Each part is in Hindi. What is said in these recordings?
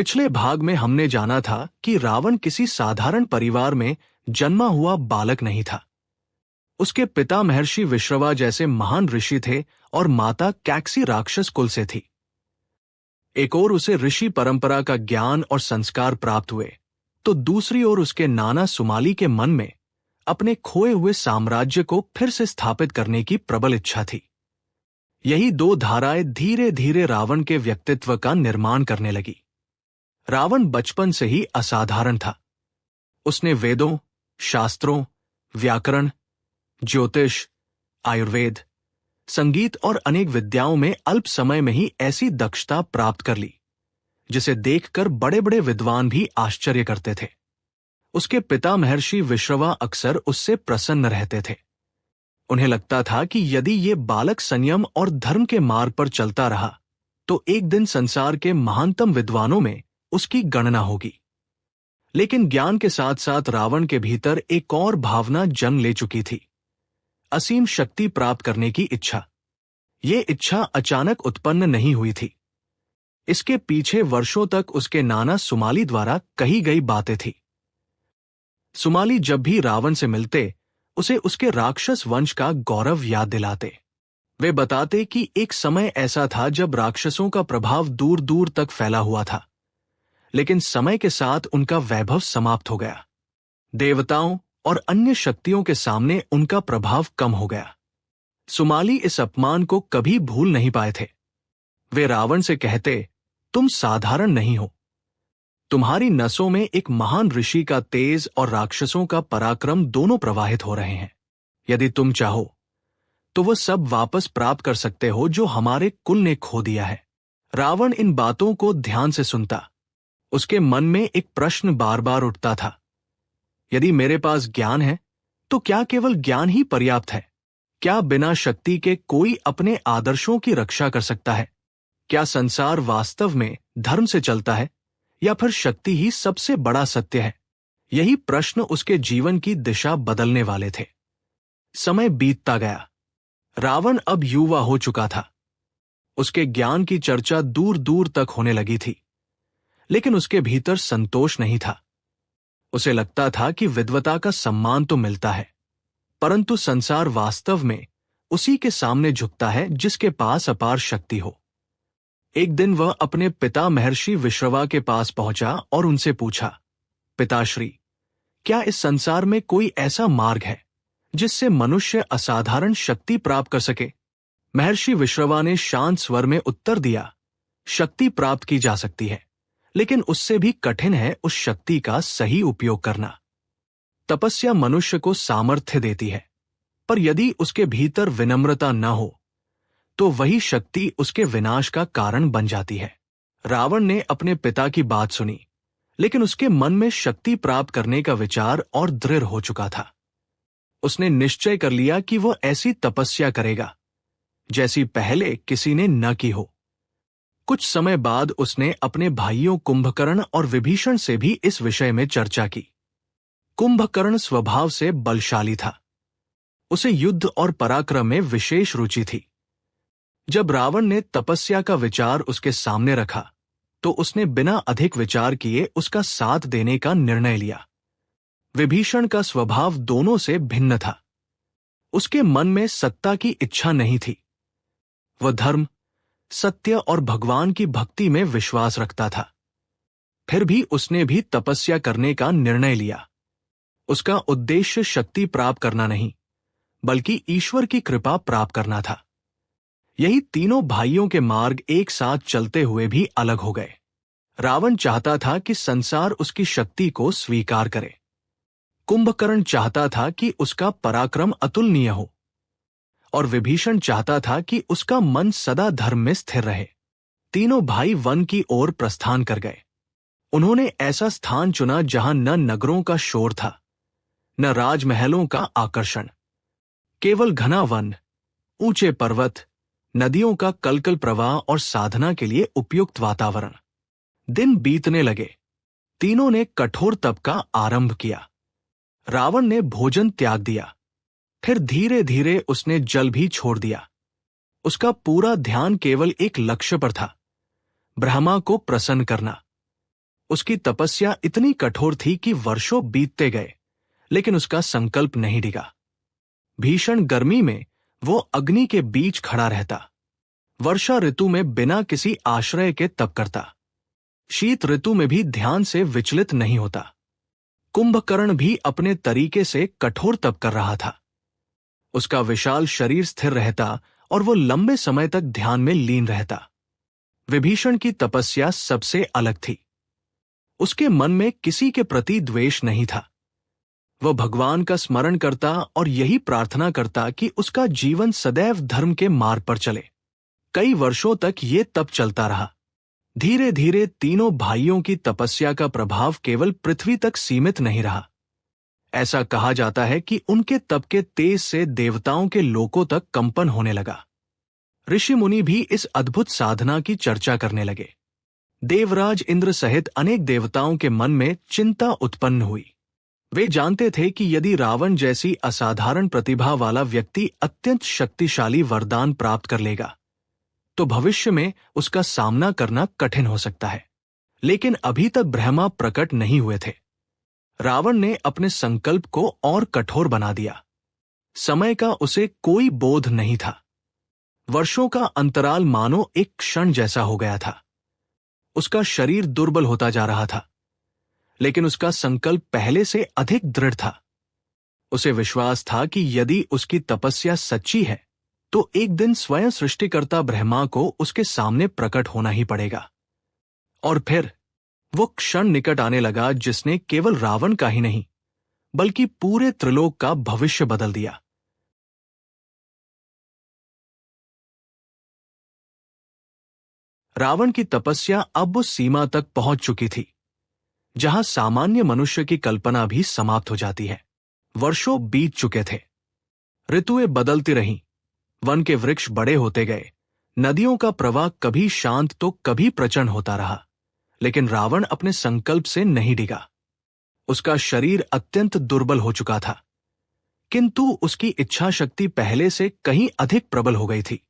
पिछले भाग में हमने जाना था कि रावण किसी साधारण परिवार में जन्मा हुआ बालक नहीं था। उसके पिता महर्षि विश्रवा जैसे महान ऋषि थे और माता कैकसी राक्षस कुल से थी। एक ओर उसे ऋषि परंपरा का ज्ञान और संस्कार प्राप्त हुए, तो दूसरी ओर उसके नाना सुमाली के मन में अपने खोए हुए साम्राज्य को फिर से स्थापित करने की प्रबल इच्छा थी। यही दो धाराएं धीरे धीरे रावण के व्यक्तित्व का निर्माण करने लगी। रावण बचपन से ही असाधारण था। उसने वेदों, शास्त्रों, व्याकरण, ज्योतिष, आयुर्वेद, संगीत और अनेक विद्याओं में अल्प समय में ही ऐसी दक्षता प्राप्त कर ली जिसे देखकर बड़े बड़े विद्वान भी आश्चर्य करते थे। उसके पिता महर्षि विश्रवा अक्सर उससे प्रसन्न रहते थे। उन्हें लगता था कि यदि ये बालक संयम और धर्म के मार्ग पर चलता रहा तो एक दिन संसार के महानतम विद्वानों में उसकी गणना होगी। लेकिन ज्ञान के साथ साथ रावण के भीतर एक और भावना जन्म ले चुकी थी, असीम शक्ति प्राप्त करने की इच्छा। ये इच्छा अचानक उत्पन्न नहीं हुई थी। इसके पीछे वर्षों तक उसके नाना सुमाली द्वारा कही गई बातें थी। सुमाली जब भी रावण से मिलते उसे उसके राक्षस वंश का गौरव याद दिलाते। वे बताते कि एक समय ऐसा था जब राक्षसों का प्रभाव दूर दूर तक फैला हुआ था, लेकिन समय के साथ उनका वैभव समाप्त हो गया। देवताओं और अन्य शक्तियों के सामने उनका प्रभाव कम हो गया। सुमाली इस अपमान को कभी भूल नहीं पाए थे। वे रावण से कहते, तुम साधारण नहीं हो। तुम्हारी नसों में एक महान ऋषि का तेज और राक्षसों का पराक्रम दोनों प्रवाहित हो रहे हैं। यदि तुम चाहो तो वो सब वापस प्राप्त कर सकते हो जो हमारे कुल ने खो दिया है। रावण इन बातों को ध्यान से सुनता। उसके मन में एक प्रश्न बार बार उठता था, यदि मेरे पास ज्ञान है तो क्या केवल ज्ञान ही पर्याप्त है? क्या बिना शक्ति के कोई अपने आदर्शों की रक्षा कर सकता है? क्या संसार वास्तव में धर्म से चलता है या फिर शक्ति ही सबसे बड़ा सत्य है? यही प्रश्न उसके जीवन की दिशा बदलने वाले थे। समय बीतता गया। रावण अब युवा हो चुका था। उसके ज्ञान की चर्चा दूर दूर तक होने लगी थी, लेकिन उसके भीतर संतोष नहीं था। उसे लगता था कि विद्वता का सम्मान तो मिलता है, परंतु संसार वास्तव में उसी के सामने झुकता है जिसके पास अपार शक्ति हो। एक दिन वह अपने पिता महर्षि विश्रवा के पास पहुंचा और उनसे पूछा, पिताश्री, क्या इस संसार में कोई ऐसा मार्ग है जिससे मनुष्य असाधारण शक्ति प्राप्त कर सके? महर्षि विश्रवा ने शांत स्वर में उत्तर दिया, शक्ति प्राप्त की जा सकती है, लेकिन उससे भी कठिन है उस शक्ति का सही उपयोग करना। तपस्या मनुष्य को सामर्थ्य देती है, पर यदि उसके भीतर विनम्रता न हो तो वही शक्ति उसके विनाश का कारण बन जाती है। रावण ने अपने पिता की बात सुनी, लेकिन उसके मन में शक्ति प्राप्त करने का विचार और दृढ़ हो चुका था। उसने निश्चय कर लिया कि वह ऐसी तपस्या करेगा जैसी पहले किसी ने न की हो। कुछ समय बाद उसने अपने भाइयों कुंभकर्ण और विभीषण से भी इस विषय में चर्चा की। कुंभकर्ण स्वभाव से बलशाली था। उसे युद्ध और पराक्रम में विशेष रुचि थी। जब रावण ने तपस्या का विचार उसके सामने रखा तो उसने बिना अधिक विचार किए उसका साथ देने का निर्णय लिया। विभीषण का स्वभाव दोनों से भिन्न था। उसके मन में सत्ता की इच्छा नहीं थी। वह धर्म, सत्य और भगवान की भक्ति में विश्वास रखता था। फिर भी उसने भी तपस्या करने का निर्णय लिया। उसका उद्देश्य शक्ति प्राप्त करना नहीं, बल्कि ईश्वर की कृपा प्राप्त करना था। यही तीनों भाइयों के मार्ग एक साथ चलते हुए भी अलग हो गए। रावण चाहता था कि संसार उसकी शक्ति को स्वीकार करे। कुंभकर्ण चाहता था कि उसका पराक्रम अतुलनीय हो, और विभीषण चाहता था कि उसका मन सदा धर्म में स्थिर रहे। तीनों भाई वन की ओर प्रस्थान कर गए। उन्होंने ऐसा स्थान चुना जहां न नगरों का शोर था, न राजमहलों का आकर्षण। केवल घना वन, ऊंचे पर्वत, नदियों का कलकल प्रवाह और साधना के लिए उपयुक्त वातावरण। दिन बीतने लगे। तीनों ने कठोर तप का आरंभ किया। रावण ने भोजन त्याग दिया। फिर धीरे धीरे उसने जल भी छोड़ दिया। उसका पूरा ध्यान केवल एक लक्ष्य पर था, ब्रह्मा को प्रसन्न करना। उसकी तपस्या इतनी कठोर थी कि वर्षों बीतते गए, लेकिन उसका संकल्प नहीं डिगा। भीषण गर्मी में वो अग्नि के बीच खड़ा रहता, वर्षा ऋतु में बिना किसी आश्रय के तप करता, शीत ऋतु में भी ध्यान से विचलित नहीं होता। कुंभकर्ण भी अपने तरीके से कठोर तप कर रहा था। उसका विशाल शरीर स्थिर रहता और वो लंबे समय तक ध्यान में लीन रहता। विभीषण की तपस्या सबसे अलग थी। उसके मन में किसी के प्रति द्वेष नहीं था। वह भगवान का स्मरण करता और यही प्रार्थना करता कि उसका जीवन सदैव धर्म के मार्ग पर चले। कई वर्षों तक ये तप चलता रहा। धीरे धीरे तीनों भाइयों की तपस्या का प्रभाव केवल पृथ्वी तक सीमित नहीं रहा। ऐसा कहा जाता है कि उनके तप के तेज से देवताओं के लोकों तक कंपन होने लगा। ऋषि मुनि भी इस अद्भुत साधना की चर्चा करने लगे। देवराज इंद्र सहित अनेक देवताओं के मन में चिंता उत्पन्न हुई। वे जानते थे कि यदि रावण जैसी असाधारण प्रतिभा वाला व्यक्ति अत्यंत शक्तिशाली वरदान प्राप्त कर लेगा तो भविष्य में उसका सामना करना कठिन हो सकता है। लेकिन अभी तक ब्रह्मा प्रकट नहीं हुए थे। रावण ने अपने संकल्प को और कठोर बना दिया। समय का उसे कोई बोध नहीं था। वर्षों का अंतराल मानो एक क्षण जैसा हो गया था। उसका शरीर दुर्बल होता जा रहा था, लेकिन उसका संकल्प पहले से अधिक दृढ़ था। उसे विश्वास था कि यदि उसकी तपस्या सच्ची है तो एक दिन स्वयं सृष्टिकर्ता ब्रह्मा को उसके सामने प्रकट होना ही पड़ेगा। और फिर वो क्षण निकट आने लगा जिसने केवल रावण का ही नहीं बल्कि पूरे त्रिलोक का भविष्य बदल दिया। रावण की तपस्या अब उस सीमा तक पहुंच चुकी थी जहां सामान्य मनुष्य की कल्पना भी समाप्त हो जाती है। वर्षों बीत चुके थे, ऋतुएं बदलती रहीं, वन के वृक्ष बड़े होते गए, नदियों का प्रवाह कभी शांत तो कभी प्रचंड होता रहा, लेकिन रावण अपने संकल्प से नहीं डिगा। उसका शरीर अत्यंत दुर्बल हो चुका था, किंतु उसकी इच्छा शक्ति पहले से कहीं अधिक प्रबल हो गई थी।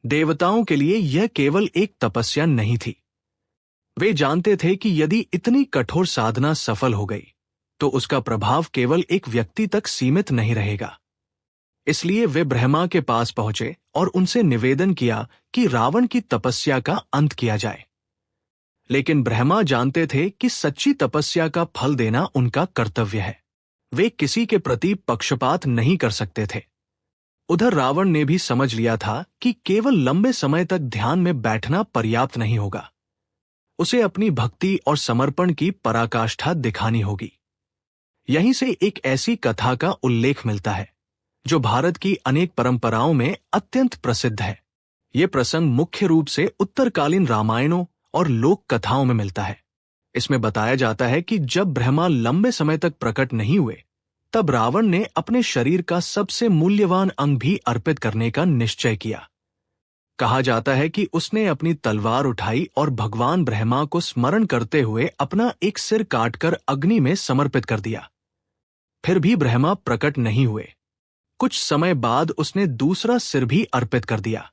देवताओं के लिए यह केवल एक तपस्या नहीं थी। वे जानते थे कि यदि इतनी कठोर साधना सफल हो गई तो उसका प्रभाव केवल एक व्यक्ति तक सीमित नहीं रहेगा। इसलिए वे ब्रह्मा के पास पहुंचे और उनसे निवेदन किया कि रावण की तपस्या का अंत किया जाए। लेकिन ब्रह्मा जानते थे कि सच्ची तपस्या का फल देना उनका कर्तव्य है। वे किसी के प्रति पक्षपात नहीं कर सकते थे। उधर रावण ने भी समझ लिया था कि केवल लंबे समय तक ध्यान में बैठना पर्याप्त नहीं होगा। उसे अपनी भक्ति और समर्पण की पराकाष्ठा दिखानी होगी। यहीं से एक ऐसी कथा का उल्लेख मिलता है जो भारत की अनेक परंपराओं में अत्यंत प्रसिद्ध है। ये प्रसंग मुख्य रूप से उत्तरकालीन रामायणों और लोक कथाओं में मिलता है। इसमें बताया जाता है कि जब ब्रह्मा लंबे समय तक प्रकट नहीं हुए तब रावण ने अपने शरीर का सबसे मूल्यवान अंग भी अर्पित करने का निश्चय किया। कहा जाता है कि उसने अपनी तलवार उठाई और भगवान ब्रह्मा को स्मरण करते हुए अपना एक सिर काटकर अग्नि में समर्पित कर दिया। फिर भी ब्रह्मा प्रकट नहीं हुए। कुछ समय बाद उसने दूसरा सिर भी अर्पित कर दिया,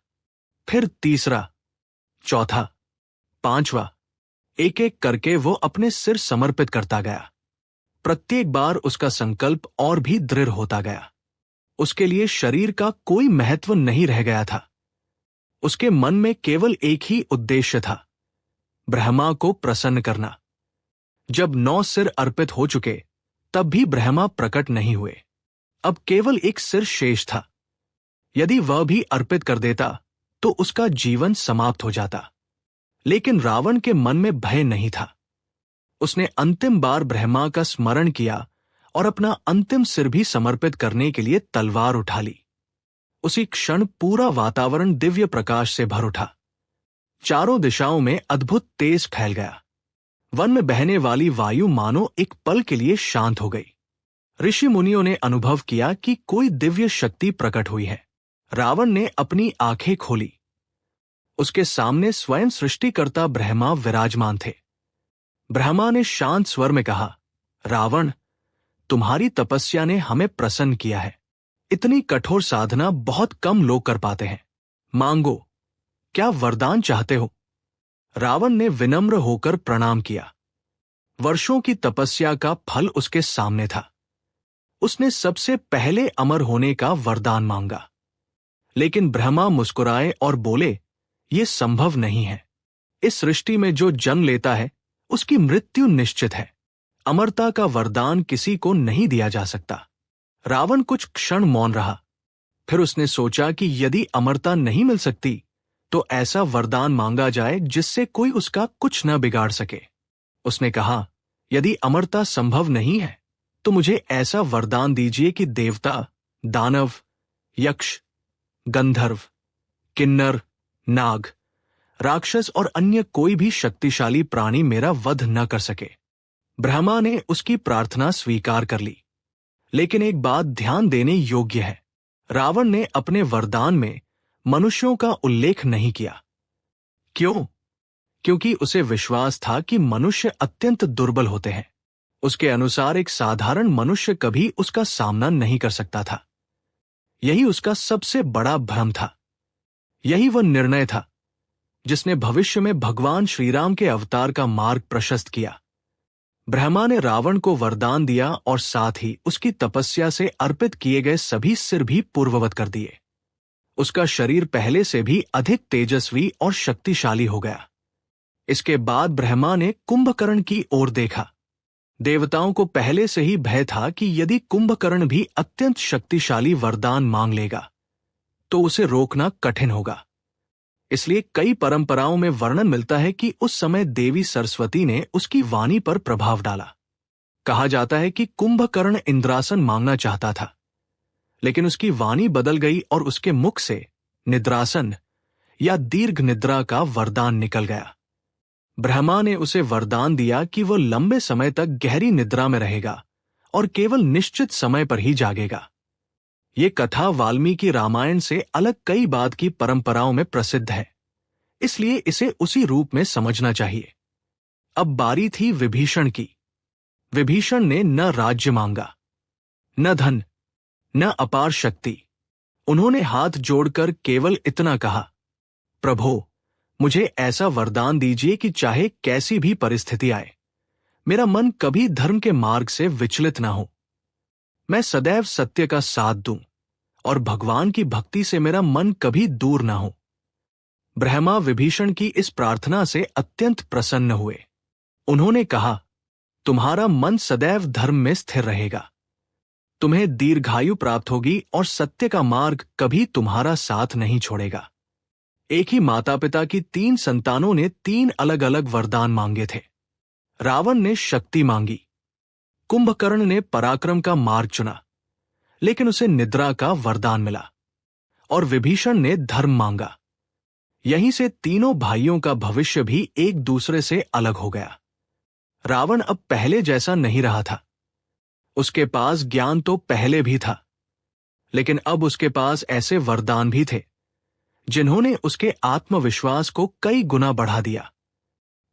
फिर तीसरा, चौथा, पांचवा, एक एक करके वो अपने सिर समर्पित करता गया। प्रत्येक बार उसका संकल्प और भी दृढ़ होता गया। उसके लिए शरीर का कोई महत्व नहीं रह गया था। उसके मन में केवल एक ही उद्देश्य था, ब्रह्मा को प्रसन्न करना। जब 9 सिर अर्पित हो चुके तब भी ब्रह्मा प्रकट नहीं हुए। अब केवल एक सिर शेष था। यदि वह भी अर्पित कर देता तो उसका जीवन समाप्त हो जाता। लेकिन रावण के मन में भय नहीं था। उसने अंतिम बार ब्रह्मा का स्मरण किया और अपना अंतिम सिर भी समर्पित करने के लिए तलवार उठा ली। उसी क्षण पूरा वातावरण दिव्य प्रकाश से भर उठा। चारों दिशाओं में अद्भुत तेज फैल गया। वन में बहने वाली वायु मानो एक पल के लिए शांत हो गई। ऋषि मुनियों ने अनुभव किया कि कोई दिव्य शक्ति प्रकट हुई है। रावण ने अपनी आंखें खोली। उसके सामने स्वयं सृष्टिकर्ता ब्रह्मा विराजमान थे। ब्रह्मा ने शांत स्वर में कहा, रावण, तुम्हारी तपस्या ने हमें प्रसन्न किया है। इतनी कठोर साधना बहुत कम लोग कर पाते हैं। मांगो, क्या वरदान चाहते हो? रावण ने विनम्र होकर प्रणाम किया। वर्षों की तपस्या का फल उसके सामने था। उसने सबसे पहले अमर होने का वरदान मांगा, लेकिन ब्रह्मा मुस्कुराए और बोले, यह संभव नहीं है। इस सृष्टि में जो जन्म लेता है उसकी मृत्यु निश्चित है। अमरता का वरदान किसी को नहीं दिया जा सकता। रावण कुछ क्षण मौन रहा। फिर उसने सोचा कि यदि अमरता नहीं मिल सकती तो ऐसा वरदान मांगा जाए जिससे कोई उसका कुछ न बिगाड़ सके। उसने कहा, यदि अमरता संभव नहीं है तो मुझे ऐसा वरदान दीजिए कि देवता, दानव, यक्ष, गंधर्व, किन्नर, नाग, राक्षस और अन्य कोई भी शक्तिशाली प्राणी मेरा वध न कर सके। ब्रह्मा ने उसकी प्रार्थना स्वीकार कर ली। लेकिन एक बात ध्यान देने योग्य है, रावण ने अपने वरदान में मनुष्यों का उल्लेख नहीं किया। क्यों? क्योंकि उसे विश्वास था कि मनुष्य अत्यंत दुर्बल होते हैं। उसके अनुसार एक साधारण मनुष्य कभी उसका सामना नहीं कर सकता था। यही उसका सबसे बड़ा भ्रम था। यही वह निर्णय था जिसने भविष्य में भगवान श्रीराम के अवतार का मार्ग प्रशस्त किया। ब्रह्मा ने रावण को वरदान दिया और साथ ही उसकी तपस्या से अर्पित किए गए सभी सिर भी पूर्ववत कर दिए। उसका शरीर पहले से भी अधिक तेजस्वी और शक्तिशाली हो गया। इसके बाद ब्रह्मा ने कुंभकर्ण की ओर देखा। देवताओं को पहले से ही भय था कि यदि कुंभकर्ण भी अत्यंत शक्तिशाली वरदान मांग लेगा तो उसे रोकना कठिन होगा। इसलिए कई परंपराओं में वर्णन मिलता है कि उस समय देवी सरस्वती ने उसकी वाणी पर प्रभाव डाला। कहा जाता है कि कुंभकर्ण इंद्रासन मांगना चाहता था, लेकिन उसकी वाणी बदल गई और उसके मुख से निद्रासन या दीर्घ निद्रा का वरदान निकल गया। ब्रह्मा ने उसे वरदान दिया कि वह लंबे समय तक गहरी निद्रा में रहेगा और केवल निश्चित समय पर ही जागेगा। ये कथा वाल्मीकि रामायण से अलग कई बात की परंपराओं में प्रसिद्ध है, इसलिए इसे उसी रूप में समझना चाहिए। अब बारी थी विभीषण की। विभीषण ने न राज्य मांगा, न धन, न अपार शक्ति। उन्होंने हाथ जोड़कर केवल इतना कहा, प्रभो, मुझे ऐसा वरदान दीजिए कि चाहे कैसी भी परिस्थिति आए, मेरा मन कभी धर्म के मार्ग से विचलित न हो। मैं सदैव सत्य का साथ दूं और भगवान की भक्ति से मेरा मन कभी दूर न हो। ब्रह्मा विभीषण की इस प्रार्थना से अत्यंत प्रसन्न हुए। उन्होंने कहा, तुम्हारा मन सदैव धर्म में स्थिर रहेगा। तुम्हें दीर्घायु प्राप्त होगी और सत्य का मार्ग कभी तुम्हारा साथ नहीं छोड़ेगा। एक ही माता पिता की 3 संतानों ने 3 अलग अलग वरदान मांगे थे। रावण ने शक्ति मांगी, कुंभकर्ण ने पराक्रम का मार्ग चुना, लेकिन उसे निद्रा का वरदान मिला, और विभीषण ने धर्म मांगा। यहीं से तीनों भाइयों का भविष्य भी एक दूसरे से अलग हो गया। रावण अब पहले जैसा नहीं रहा था। उसके पास ज्ञान तो पहले भी था, लेकिन अब उसके पास ऐसे वरदान भी थे जिन्होंने उसके आत्मविश्वास को कई गुना बढ़ा दिया।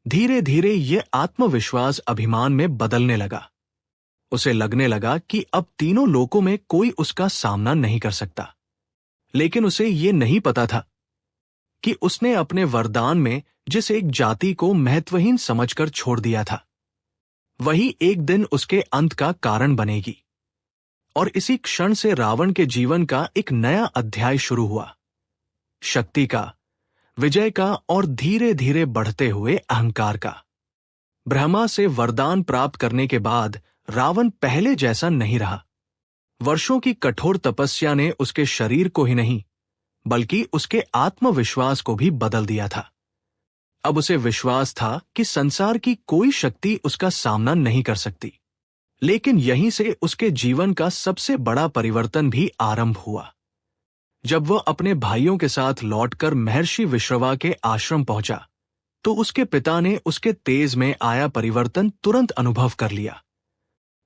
धीरे धीरे ये आत्मविश्वास अभिमान में बदलने लगा। उसे लगने लगा कि अब तीनों लोकों में कोई उसका सामना नहीं कर सकता। लेकिन उसे ये नहीं पता था कि उसने अपने वरदान में जिस एक जाति को महत्वहीन समझकर छोड़ दिया था, वही एक दिन उसके अंत का कारण बनेगी। और इसी क्षण से रावण के जीवन का एक नया अध्याय शुरू हुआ। शक्ति का, विजय का और धीरे धीरे बढ़ते हुए अहंकार का। ब्रह्मा से वरदान प्राप्त करने के बाद रावण पहले जैसा नहीं रहा। वर्षों की कठोर तपस्या ने उसके शरीर को ही नहीं, बल्कि उसके आत्मविश्वास को भी बदल दिया था। अब उसे विश्वास था कि संसार की कोई शक्ति उसका सामना नहीं कर सकती। लेकिन यहीं से उसके जीवन का सबसे बड़ा परिवर्तन भी आरंभ हुआ। जब वह अपने भाइयों के साथ लौटकर महर्षि विश्रवा के आश्रम पहुंचा, तो उसके पिता ने उसके तेज में आया परिवर्तन तुरंत अनुभव कर लिया।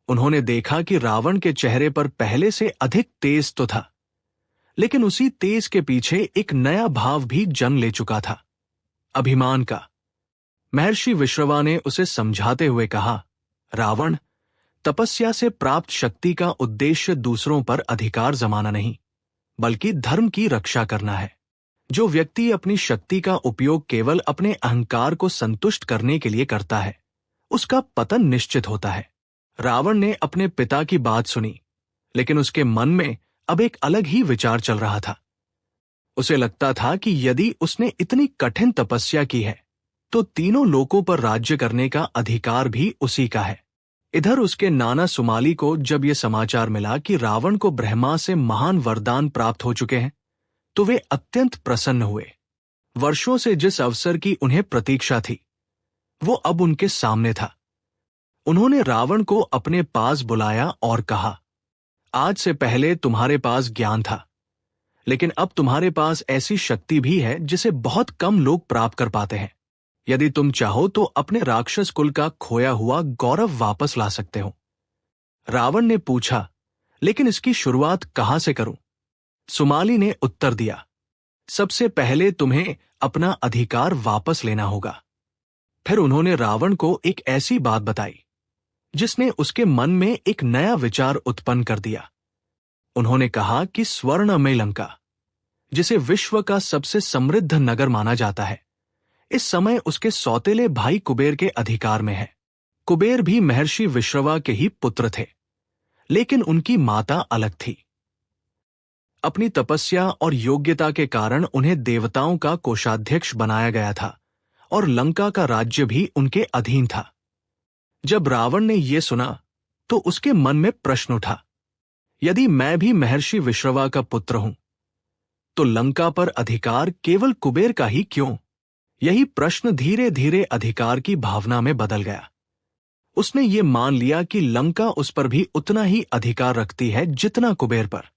उन्होंने देखा कि रावण के चेहरे पर पहले से अधिक तेज तो था, लेकिन उसी तेज के पीछे एक नया भाव भी जन्म ले चुका था, अभिमान का। महर्षि विश्रवा ने उसे समझाते हुए कहा, रावण, तपस्या से प्राप्त शक्ति का उद्देश्य दूसरों पर अधिकार जमाना नहीं, बल्कि धर्म की रक्षा करना है। जो व्यक्ति अपनी शक्ति का उपयोग केवल अपने अहंकार को संतुष्ट करने के लिए करता है, उसका पतन निश्चित होता है। रावण ने अपने पिता की बात सुनी, लेकिन उसके मन में अब एक अलग ही विचार चल रहा था। उसे लगता था कि यदि उसने इतनी कठिन तपस्या की है तो तीनों लोकों पर राज्य करने का अधिकार भी उसी का है। इधर उसके नाना सुमाली को जब यह समाचार मिला कि रावण को ब्रह्मा से महान वरदान प्राप्त हो चुके हैं, तो वे अत्यंत प्रसन्न हुए। वर्षों से जिस अवसर की उन्हें प्रतीक्षा थी, वो अब उनके सामने था। उन्होंने रावण को अपने पास बुलाया और कहा, आज से पहले तुम्हारे पास ज्ञान था, लेकिन अब तुम्हारे पास ऐसी शक्ति भी है जिसे बहुत कम लोग प्राप्त कर पाते हैं। यदि तुम चाहो तो अपने राक्षस कुल का खोया हुआ गौरव वापस ला सकते हो। रावण ने पूछा, लेकिन इसकी शुरुआत कहां से करूं? सुमाली ने उत्तर दिया, सबसे पहले तुम्हें अपना अधिकार वापस लेना होगा। फिर उन्होंने रावण को एक ऐसी बात बताई जिसने उसके मन में एक नया विचार उत्पन्न कर दिया। उन्होंने कहा कि स्वर्णमय लंका, जिसे विश्व का सबसे समृद्ध नगर माना जाता है, इस समय उसके सौतेले भाई कुबेर के अधिकार में है। कुबेर भी महर्षि विश्रवा के ही पुत्र थे, लेकिन उनकी माता अलग थी। अपनी तपस्या और योग्यता के कारण उन्हें देवताओं का कोषाध्यक्ष बनाया गया था और लंका का राज्य भी उनके अधीन था। जब रावण ने यह सुना तो उसके मन में प्रश्न उठा, यदि मैं भी महर्षि विश्रवा का पुत्र हूं तो लंका पर अधिकार केवल कुबेर का ही क्यों? यही प्रश्न धीरे धीरे अधिकार की भावना में बदल गया। उसने ये मान लिया कि लंका उस पर भी उतना ही अधिकार रखती है जितना कुबेर पर।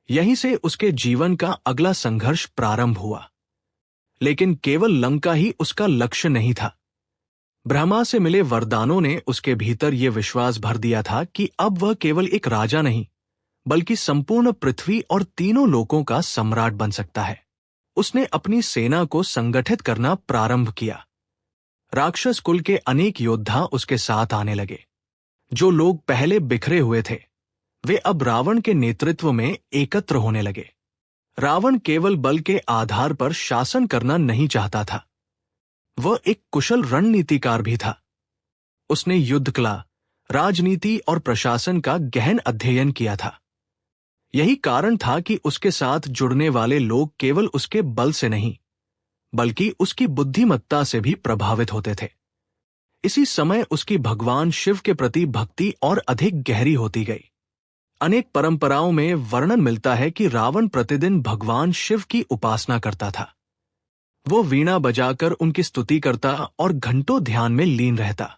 यहीं से उसके जीवन का अगला संघर्ष प्रारंभ हुआ। लेकिन केवल लंका ही उसका लक्ष्य नहीं था। ब्रह्मा से मिले वरदानों ने उसके भीतर यह विश्वास भर दिया था कि अब वह केवल एक राजा नहीं, बल्कि संपूर्ण पृथ्वी और तीनों लोकों का सम्राट बन सकता है। उसने अपनी सेना को संगठित करना प्रारंभ किया। राक्षस कुल के अनेक योद्धा उसके साथ आने लगे। जो लोग पहले बिखरे हुए थे, वे अब रावण के नेतृत्व में एकत्र होने लगे। रावण केवल बल के आधार पर शासन करना नहीं चाहता था, वह एक कुशल रणनीतिकार भी था। उसने युद्ध कला, राजनीति और प्रशासन का गहन अध्ययन किया था। यही कारण था कि उसके साथ जुड़ने वाले लोग केवल उसके बल से नहीं, बल्कि उसकी बुद्धिमत्ता से भी प्रभावित होते थे। इसी समय उसकी भगवान शिव के प्रति भक्ति और अधिक गहरी होती गई। अनेक परंपराओं में वर्णन मिलता है कि रावण प्रतिदिन भगवान शिव की उपासना करता था। वो वीणा बजाकर उनकी स्तुति करता और घंटों ध्यान में लीन रहता।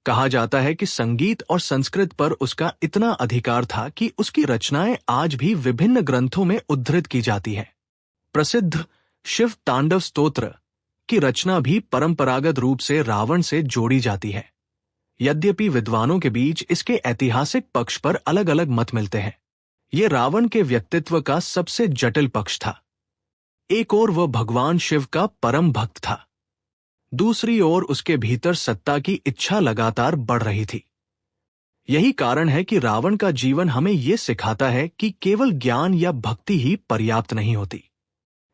कहा जाता है कि संगीत और संस्कृत पर उसका इतना अधिकार था कि उसकी रचनाएं आज भी विभिन्न ग्रंथों में उद्धृत की जाती है। प्रसिद्ध शिव तांडव स्तोत्र की रचना भी परंपरागत रूप से रावण से जोड़ी जाती है। यद्यपि विद्वानों के बीच इसके ऐतिहासिक पक्ष पर अलग अलग मत मिलते हैं। ये रावण के व्यक्तित्व का सबसे जटिल पक्ष था। एक ओर वह भगवान शिव का परम भक्त था, दूसरी ओर उसके भीतर सत्ता की इच्छा लगातार बढ़ रही थी। यही कारण है कि रावण का जीवन हमें यह सिखाता है कि केवल ज्ञान या भक्ति ही पर्याप्त नहीं होती।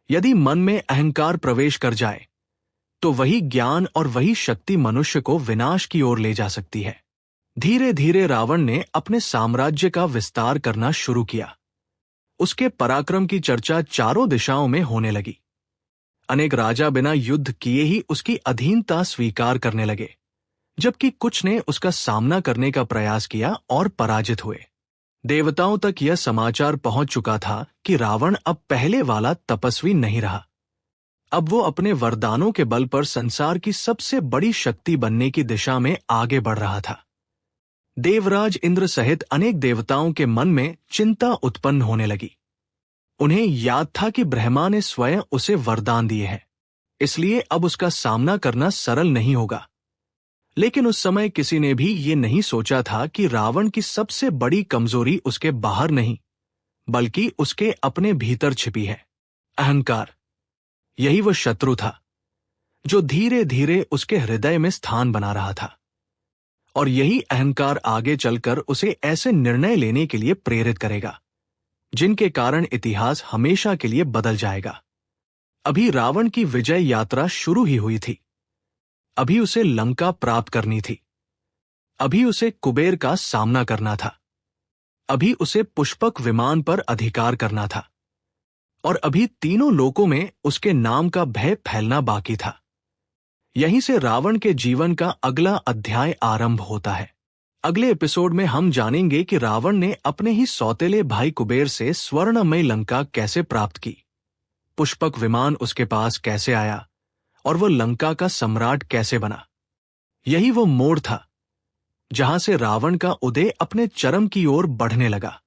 यदि मन में अहंकार प्रवेश कर जाए तो वही ज्ञान और वही शक्ति मनुष्य को विनाश की ओर ले जा सकती है। धीरे धीरे रावण ने अपने साम्राज्य का विस्तार करना शुरू किया। उसके पराक्रम की चर्चा चारों दिशाओं में होने लगी। अनेक राजा बिना युद्ध किए ही उसकी अधीनता स्वीकार करने लगे, जबकि कुछ ने उसका सामना करने का प्रयास किया और पराजित हुए। देवताओं तक यह समाचार पहुंच चुका था कि रावण अब पहले वाला तपस्वी नहीं रहा। अब वो अपने वरदानों के बल पर संसार की सबसे बड़ी शक्ति बनने की दिशा में आगे बढ़ रहा था। देवराज इंद्र सहित अनेक देवताओं के मन में चिंता उत्पन्न होने लगी। उन्हें याद था कि ब्रह्मा ने स्वयं उसे वरदान दिए हैं, इसलिए अब उसका सामना करना सरल नहीं होगा। लेकिन उस समय किसी ने भी ये नहीं सोचा था कि रावण की सबसे बड़ी कमजोरी उसके बाहर नहीं, बल्कि उसके अपने भीतर छिपी है, अहंकार। यही वह शत्रु था जो धीरे धीरे उसके हृदय में स्थान बना रहा था, और यही अहंकार आगे चलकर उसे ऐसे निर्णय लेने के लिए प्रेरित करेगा जिनके कारण इतिहास हमेशा के लिए बदल जाएगा। अभी रावण की विजय यात्रा शुरू ही हुई थी। अभी उसे लंका प्राप्त करनी थी। अभी उसे कुबेर का सामना करना था। अभी उसे पुष्पक विमान पर अधिकार करना था। और अभी तीनों लोकों में उसके नाम का भय फैलना बाकी था। यहीं से रावण के जीवन का अगला अध्याय आरंभ होता है। अगले एपिसोड में हम जानेंगे कि रावण ने अपने ही सौतेले भाई कुबेर से स्वर्णमय लंका कैसे प्राप्त की, पुष्पक विमान उसके पास कैसे आया और वह लंका का सम्राट कैसे बना। यही वो मोड़ था जहां से रावण का उदय अपने चरम की ओर बढ़ने लगा।